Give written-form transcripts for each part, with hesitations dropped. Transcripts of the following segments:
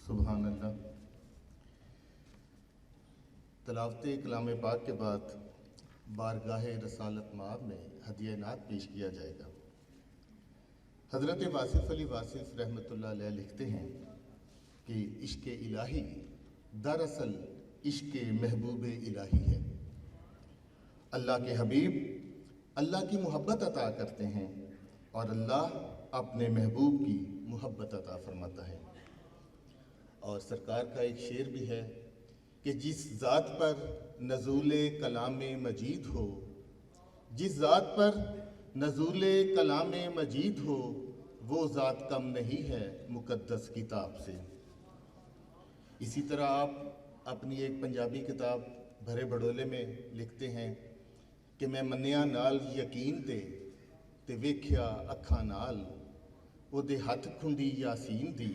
सुबहान अल्लाह। तलावत कलाम पाक के बाद बारगाह रसालत माब में हदिया नात पेश किया जाएगा। हज़रत वासिफ़ अली वासिफ़ रहमतुल्लाह अलैह लिखते हैं कि इश्क़ इलाही दरअसल इश्क़ महबूब इलाही है। अल्लाह के हबीब अल्लाह की मोहब्बत अता करते हैं और अल्लाह अपने महबूब की मोहब्बत अता फरमाता है। और सरकार का एक शेर भी है कि जिस ज़ात पर नज़ूल कलाम मजीद हो, जिस ज़ात पर नज़ूल कलाम मजीद हो, वो ज़ात कम नहीं है मुक़द्दस किताब से। इसी तरह आप अपनी एक पंजाबी किताब भरे बड़ोले में लिखते हैं कि मैं मन्निया नाल यकीन ते वेख्या अखां नाल, ओदे हथ खुंडी यासीन दी,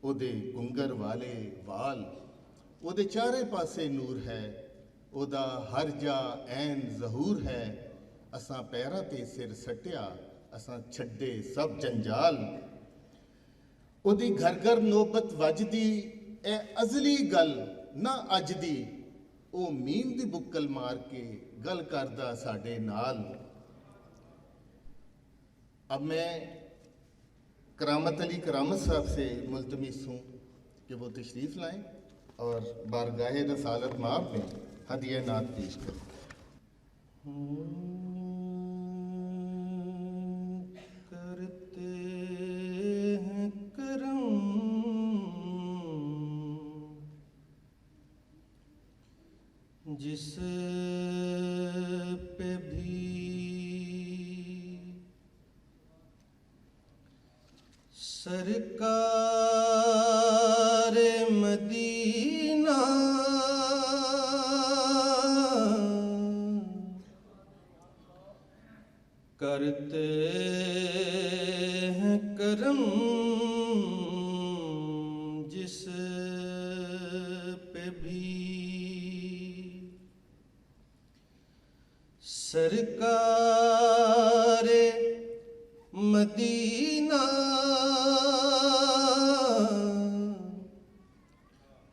ओदे गुंगर वाले वाल, ओदे चारे पासे नूर है, ओदा हर जा ऐन ज़हूर है। असां पैरां ते सिर सट्टिया, असां छड्डे सब जंजाल। ओदी घर घर नौबत वजदी, ए अज़ली गल ना अज दी, ओ मीम दी बुक्कल मार के गल करदा साडे नाल। अब मैं करामत अली करामत साहब से मुल्तमिस हूँ कि वो तशरीफ़ लाएं और बारगाह रसालत माब में हदिया नात पेश करें। करते हैं करम जिस पे भी सरकार मदीना करते हैं करम जिस पे भी सरकार मदीना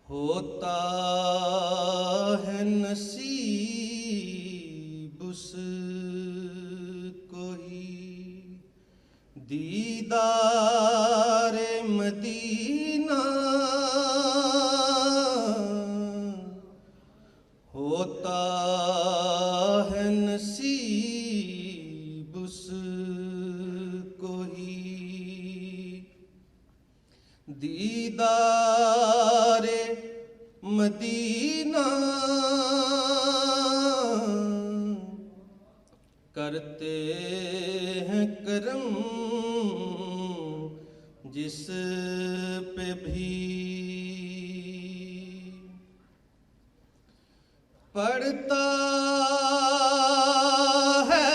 होता है नसीब उसको ही दीदार मदीना होता है नसीब उसको ही दीदार मदीना करते हैं करम जिस पे भी पड़ता है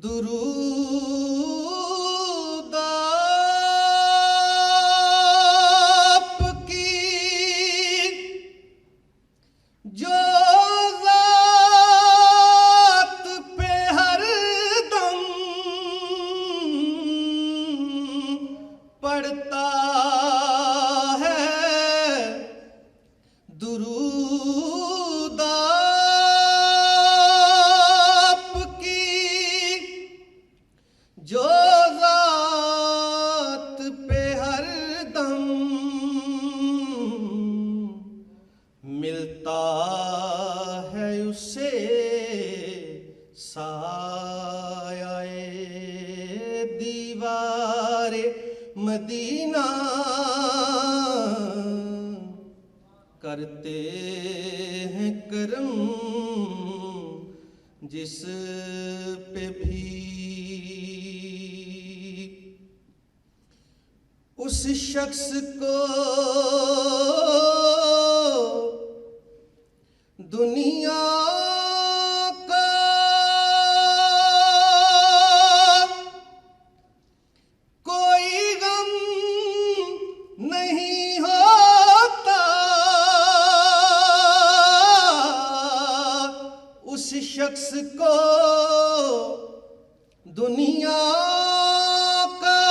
दुरूद आपकी जो ज़ात पे हरदम पड़ता है दुरूद आपकी जो ज़ात पे हरदम मिलता है उसे साये दीवारे मदीना करते हैं करम जिस पे भी उस शख्स को दुनिया का कोई गम नहीं होता, उस शख्स को दुनिया का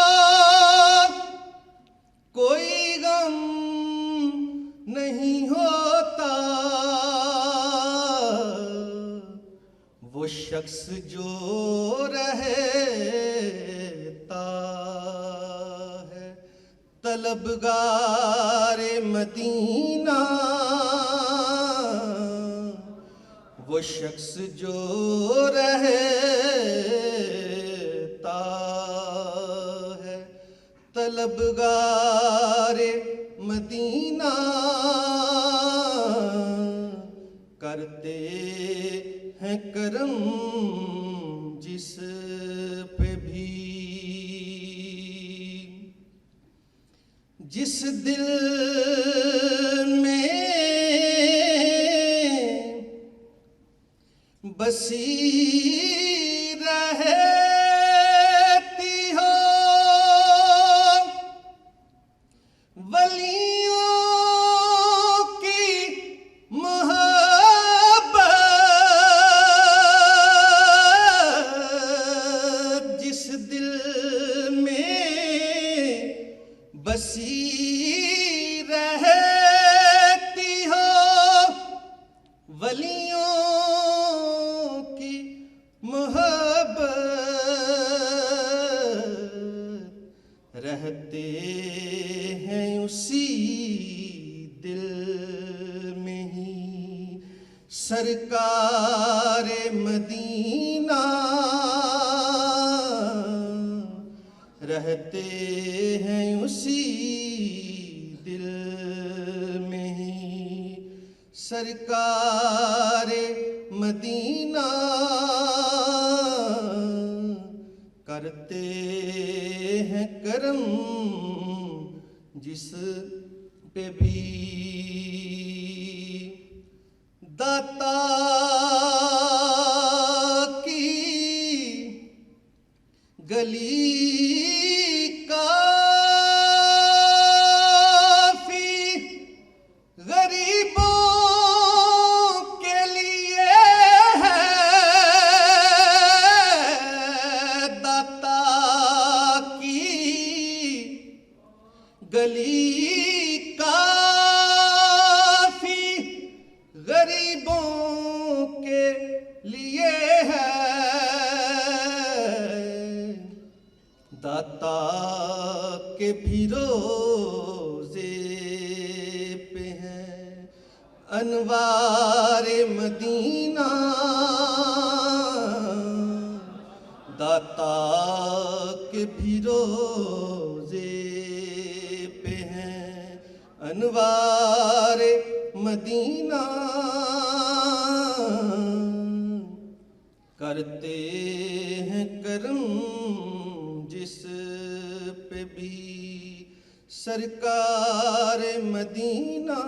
شخص جو رہتا ہے طلبگار مدینہ، وہ شخص جو رہتا ہے طلبگار مدینہ، کرتے ہیں کرم جس پہ بھی، جس دل میں بسی رہتی ہو ولیوں کی محبت، جس دل میں بسی رہتی ہو ولیوں کی محبت، رہتے ہیں اسی دل میں ہی سرکار مدینہ، رہتے ہیں اسی دل میں ہی سرکار مدینہ، کرتے ہیں کرم جس پہ بھی، داتا کی گلی کافی غریبوں کے لیے ہے، داتا کی گلی کافی غریبوں کے لیے ہے، داتا کے بھی روزے پہ ہیں انوار مدینہ، داتا کے بھی روزے پہ ہیں انوار مدینہ، کرتے ہیں کرم جس پہ بھی سرکار مدینہ۔